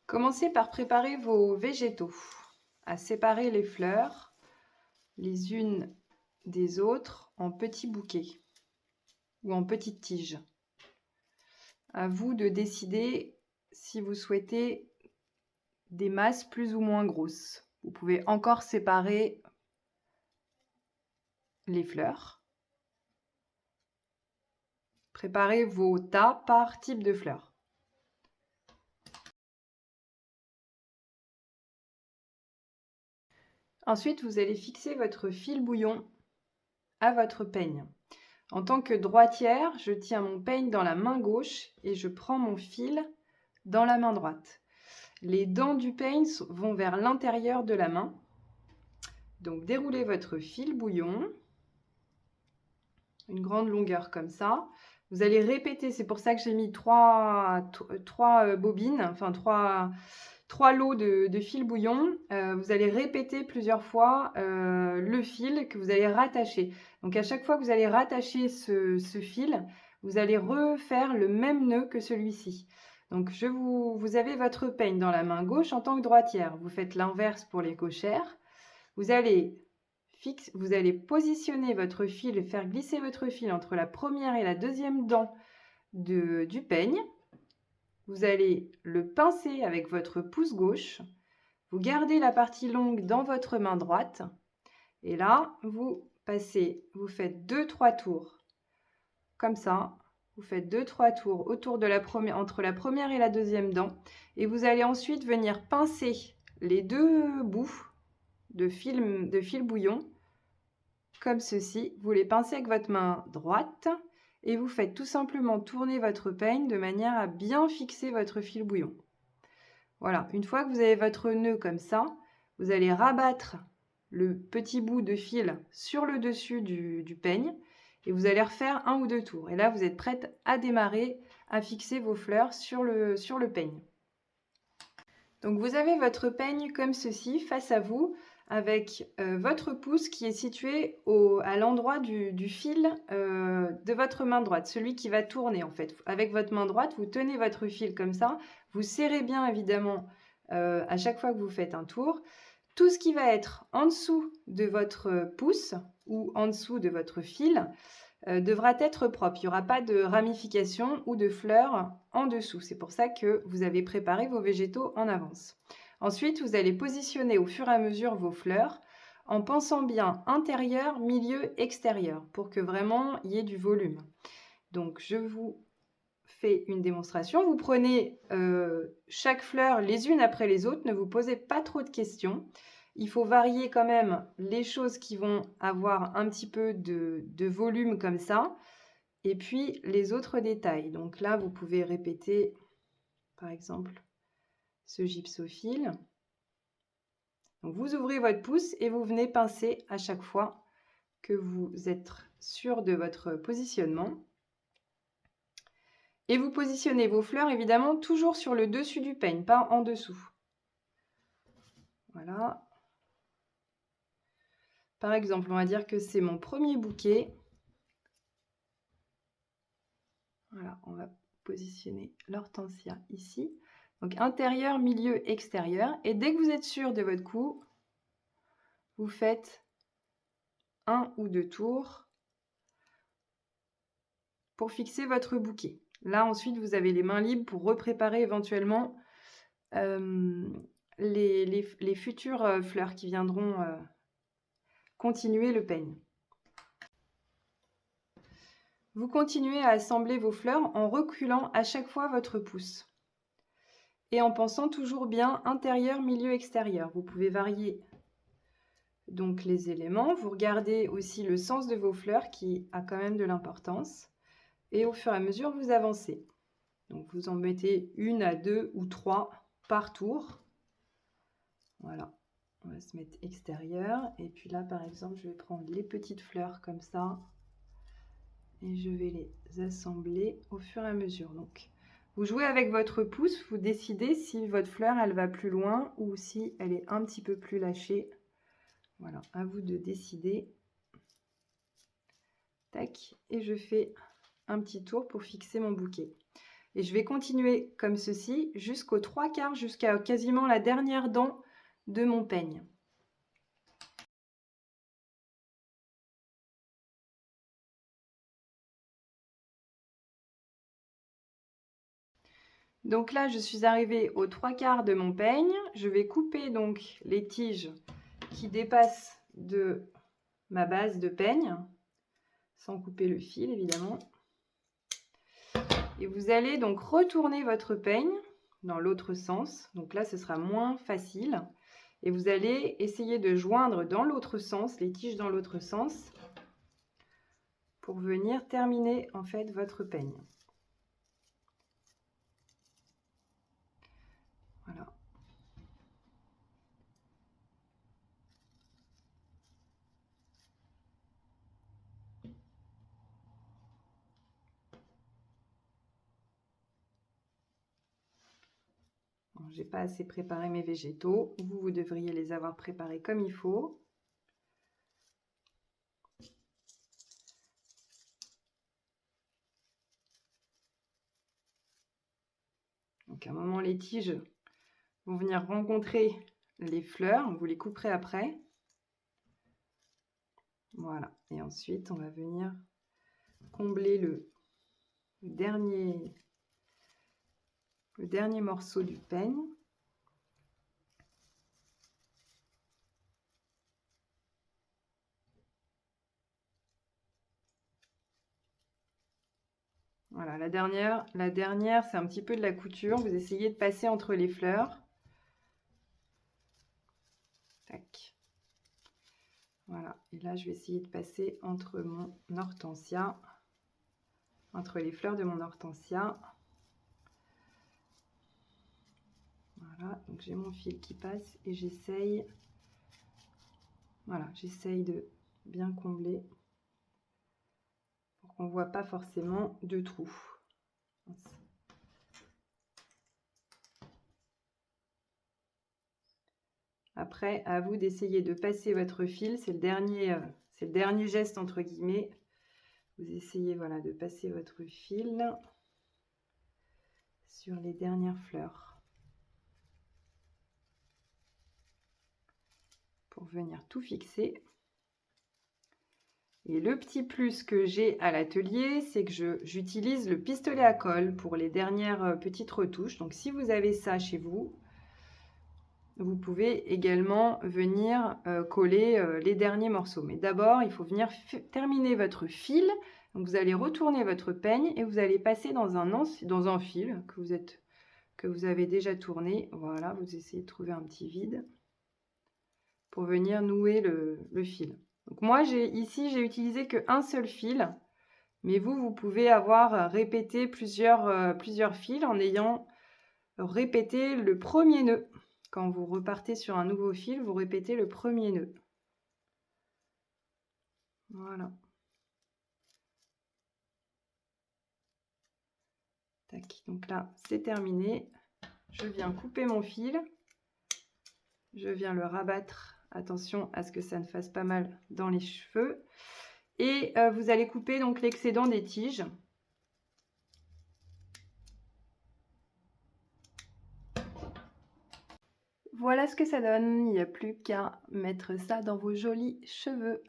Commencez par préparer vos végétaux, à séparer les fleurs les unes des autres en petits bouquets ou en petites tiges. À vous de décider si vous souhaitez des masses plus ou moins grosses. Vous pouvez encore séparer les fleurs. Préparez vos tas par type de fleurs. Ensuite, vous allez fixer votre fil bouillon à votre peigne. En tant que droitière, je tiens mon peigne dans la main gauche et je prends mon fil dans la main droite. Les dents du peigne vont vers l'intérieur de la main. Donc déroulez votre fil bouillon, une grande longueur comme ça. Vous allez répéter, c'est pour ça que j'ai mis trois bobines, enfin trois lots de fil bouillon. Vous allez répéter plusieurs fois le fil que vous allez rattacher. Donc à chaque fois que vous allez rattacher ce fil, vous allez refaire le même nœud que celui-ci. Donc vous avez votre peigne dans la main gauche en tant que droitière. Vous faites l'inverse pour les gauchères. Vous allez positionner votre fil et faire glisser votre fil entre la première et la deuxième dent du peigne. Vous allez le pincer avec votre pouce gauche. Vous gardez la partie longue dans votre main droite. Et là, vous faites 2-3 tours. Comme ça, vous faites 2-3 tours autour de entre la première et la deuxième dent. Et vous allez ensuite venir pincer les deux bouts de fil bouillon, comme ceci. Vous les pincez avec votre main droite et vous faites tout simplement tourner votre peigne de manière à bien fixer votre fil bouillon. Voilà, une fois que vous avez votre nœud comme ça, vous allez rabattre le petit bout de fil sur le dessus du peigne et vous allez refaire 1 ou 2 tours. Et là, vous êtes prête à démarrer à fixer vos fleurs sur le peigne. Donc vous avez votre peigne comme ceci face à vous avec votre pouce qui est situé à l'endroit du fil de votre main droite, celui qui va tourner en fait. Avec votre main droite, vous tenez votre fil comme ça, vous serrez bien évidemment à chaque fois que vous faites un tour. Tout ce qui va être en dessous de votre pouce ou en dessous de votre fil devra être propre. Il n'y aura pas de ramifications ou de fleurs en dessous. C'est pour ça que vous avez préparé vos végétaux en avance. Ensuite, vous allez positionner au fur et à mesure vos fleurs en pensant bien intérieur, milieu, extérieur pour que vraiment il y ait du volume. Donc, je vous fais une démonstration. Vous prenez chaque fleur les unes après les autres. Ne vous posez pas trop de questions. Il faut varier quand même les choses qui vont avoir un petit peu de volume comme ça. Et puis les autres détails. Donc là, vous pouvez répéter, par exemple, ce gypsophile. Donc vous ouvrez votre pouce et vous venez pincer à chaque fois que vous êtes sûr de votre positionnement. Et vous positionnez vos fleurs évidemment toujours sur le dessus du peigne, pas en dessous. Voilà. Par exemple, on va dire que c'est mon premier bouquet. Voilà, on va positionner l'hortensia ici. Donc intérieur, milieu, extérieur. Et dès que vous êtes sûr de votre coup, vous faites 1 ou 2 tours pour fixer votre bouquet. Là, ensuite, vous avez les mains libres pour repréparer éventuellement les futures fleurs qui viendront continuer le peigne. Vous continuez à assembler vos fleurs en reculant à chaque fois votre pouce et en pensant toujours bien intérieur, milieu, extérieur. Vous pouvez varier donc les éléments. Vous regardez aussi le sens de vos fleurs qui a quand même de l'importance. Et au fur et à mesure, vous avancez. Donc vous en mettez 1 à 2 ou 3 par tour. Voilà, on va se mettre extérieur. Et puis là, par exemple, je vais prendre les petites fleurs comme ça. Et je vais les assembler au fur et à mesure. Donc, vous jouez avec votre pouce, vous décidez si votre fleur, elle va plus loin ou si elle est un petit peu plus lâchée. Voilà, à vous de décider. Tac, et je fais un petit tour pour fixer mon bouquet. Et je vais continuer comme ceci jusqu'aux 3/4, jusqu'à quasiment la dernière dent de mon peigne. Donc là, je suis arrivée aux 3/4 de mon peigne. Je vais couper donc les tiges qui dépassent de ma base de peigne, sans couper le fil évidemment. Et vous allez donc retourner votre peigne dans l'autre sens. Donc là, ce sera moins facile. Et vous allez essayer de joindre dans l'autre sens, les tiges dans l'autre sens, pour venir terminer en fait votre peigne. Voilà. Bon, j'ai pas assez préparé mes végétaux. Vous devriez les avoir préparés comme il faut. Donc à un moment, les tiges vont venir rencontrer les fleurs. Vous les couperez après. Voilà. Et ensuite, on va venir combler le dernier morceau du peigne. Voilà, la dernière, c'est un petit peu de la couture. Vous essayez de passer entre les fleurs. Tac. Voilà, et là, je vais essayer de passer entre mon hortensia, entre les fleurs de mon hortensia. Voilà, donc j'ai mon fil qui passe et j'essaye, voilà, j'essaye de bien combler pour qu'on ne voit pas forcément de trous. Après, à vous d'essayer de passer votre fil, c'est le dernier geste entre guillemets. Vous essayez, voilà, de passer votre fil sur les dernières fleurs pour venir tout fixer. Et le petit plus que j'ai à l'atelier, c'est que j'utilise le pistolet à colle pour les dernières petites retouches. Donc si vous avez ça chez vous, vous pouvez également venir coller les derniers morceaux. Mais d'abord, il faut venir terminer votre fil. Donc vous allez retourner votre peigne et vous allez passer dans un fil que vous avez déjà tourné. Voilà, vous essayez de trouver un petit vide pour venir nouer le fil. Donc moi, ici, j'ai utilisé qu'un seul fil. Mais vous pouvez avoir répété plusieurs fils en ayant répété le premier nœud. Quand vous repartez sur un nouveau fil, vous répétez le premier nœud. Voilà. Tac. Donc là, c'est terminé. Je viens couper mon fil. Je viens le rabattre. Attention à ce que ça ne fasse pas mal dans les cheveux. Et vous allez couper donc l'excédent des tiges. Voilà ce que ça donne. Il n'y a plus qu'à mettre ça dans vos jolis cheveux.